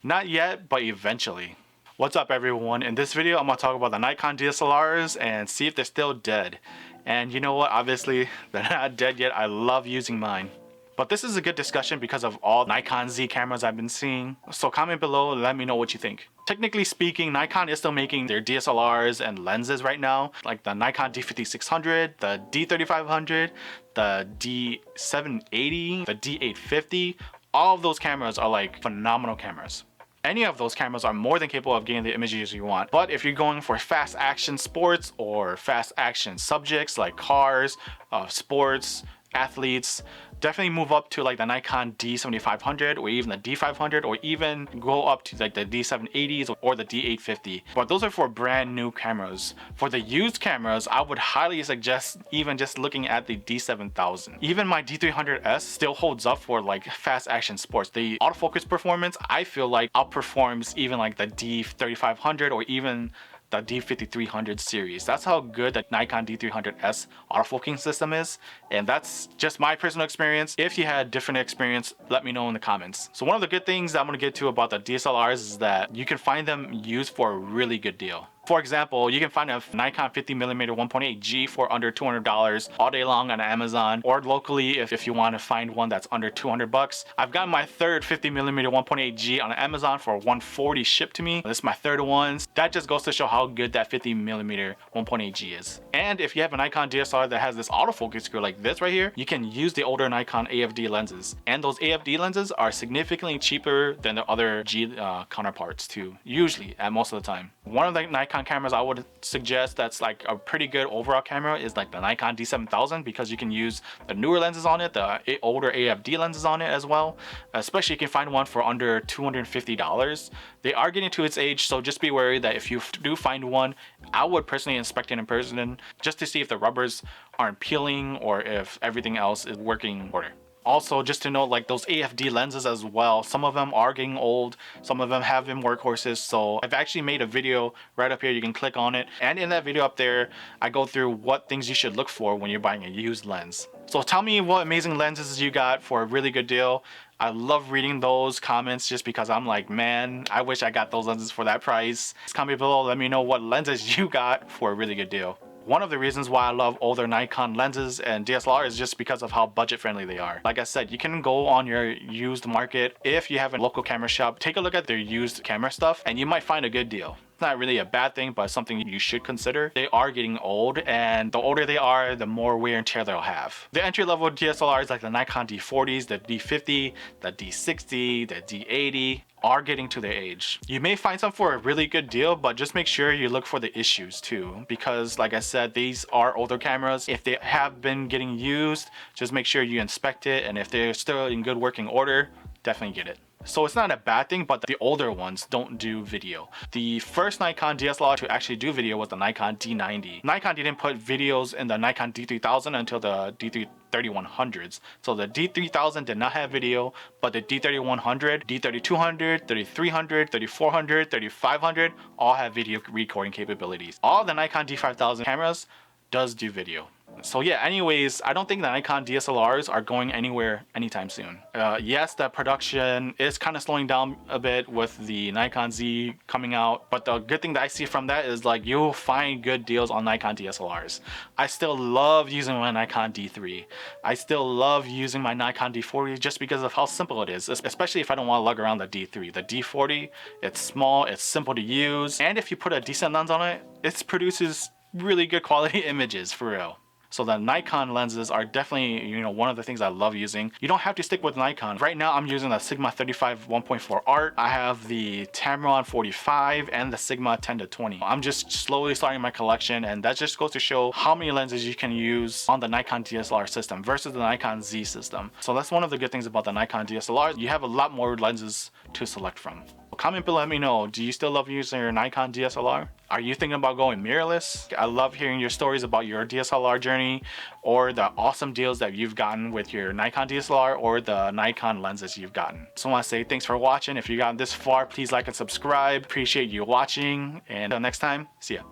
Not yet, but eventually. What's up everyone? In this video, I'm gonna talk about the Nikon DSLRs and see if they're still dead. And you know what? Obviously, they're not dead yet. I love using mine. But this is a good discussion because of all Nikon Z cameras I've been seeing. So comment below and let me know what you think. Technically speaking, Nikon is still making their DSLRs and lenses right now, like the Nikon D5600, the D3500, the D780, the D850. All of those cameras are like phenomenal cameras. Any of those cameras are more than capable of getting the images you want. But if you're going for fast action sports or fast action subjects like cars, sports, athletes, definitely move up to like the Nikon D7500 or even the D500, or even go up to like the D780s or the D850. But those are for brand new cameras. For the used cameras, I would highly suggest even just looking at the D7000. Even my D300S still holds up for like fast action sports. The autofocus performance, I feel like outperforms even like the D3500 or even the D5300 series. That's how good the Nikon D300S autofocusing system is, and that's just my personal experience. If you had different experience, let me know in the comments. So one of the good things that I'm gonna get to about the DSLRs is that you can find them used for a really good deal. For example, you can find a Nikon 50mm 1.8G for under $200 all day long on Amazon, or locally if you want to find one that's under 200 bucks. I've got my third 50mm 1.8G on Amazon for $140 shipped to me. This is my third one. That just goes to show how good that 50mm 1.8G is. And if you have a Nikon DSLR that has this autofocus screw like this right here, you can use the older Nikon AFD lenses. And those AFD lenses are significantly cheaper than the other G counterparts too, usually at most of the time. One of the Nikon cameras I would suggest that's like a pretty good overall camera is like the Nikon D7000, because you can use the newer lenses on it, the older AFD lenses on it as well. Especially you can find one for under $250. They are getting to its age, so just be wary that if you do find one, I would personally inspect it in person just to see if the rubbers aren't peeling or if everything else is working in order. Also, just to note, like those AFD lenses as well, some of them are getting old, some of them have been workhorses. So I've actually made a video right up here, you can click on it, and in that video up there I go through what things you should look for when you're buying a used lens. So tell me what amazing lenses you got for a really good deal. I love reading those comments just because I'm like, man, I wish I got those lenses for that price. Just comment below, let me know what lenses you got for a really good deal. One of the reasons why I love older Nikon lenses and DSLR is just because of how budget friendly they are. Like I said, you can go on your used market. If you have a local camera shop, take a look at their used camera stuff and you might find a good deal. It's not really a bad thing, but something you should consider. They are getting old, and the older they are, the more wear and tear they'll have. The entry-level DSLRs like the Nikon D40s, the D50, the D60, the D80 are getting to their age. You may find some for a really good deal, but just make sure you look for the issues too, because like I said, these are older cameras. If they have been getting used, just make sure you inspect it, and if they're still in good working order, definitely get it. So it's not a bad thing, but the older ones don't do video. The first Nikon DSLR to actually do video was the Nikon D90. Nikon didn't put videos in the Nikon D3000 until the D3100s. So the D3000 did not have video, but the D3100, D3200, 3300, 3400, 3500 all have video recording capabilities. All the Nikon D5000 cameras does do video. So yeah, anyways, I don't think the Nikon DSLRs are going anywhere anytime soon. Yes, the production is kind of slowing down a bit with the Nikon Z coming out, but the good thing that I see from that is like you'll find good deals on Nikon DSLRs. I still love using my Nikon D3. I still love using my Nikon D40 just because of how simple it is, especially if I don't want to lug around the D3. The D40, it's small, it's simple to use, and if you put a decent lens on it, it produces really good quality images for real. So the Nikon lenses are definitely, you know, one of the things I love using. You don't have to stick with Nikon. Right now I'm using the Sigma 35 1.4 Art. I have the Tamron 45 and the Sigma 10-20. I'm just slowly starting my collection, and that just goes to show how many lenses you can use on the Nikon DSLR system versus the Nikon Z system. So that's one of the good things about the Nikon DSLR. You have a lot more lenses to select from. Comment below, let me know, do you still love using your Nikon DSLR? Are you thinking about going mirrorless? I love hearing your stories about your DSLR journey or the awesome deals that you've gotten with your Nikon DSLR or the Nikon lenses you've gotten. So I want to say thanks for watching. If you got this far, please like and subscribe. Appreciate you watching, and until next time, see ya.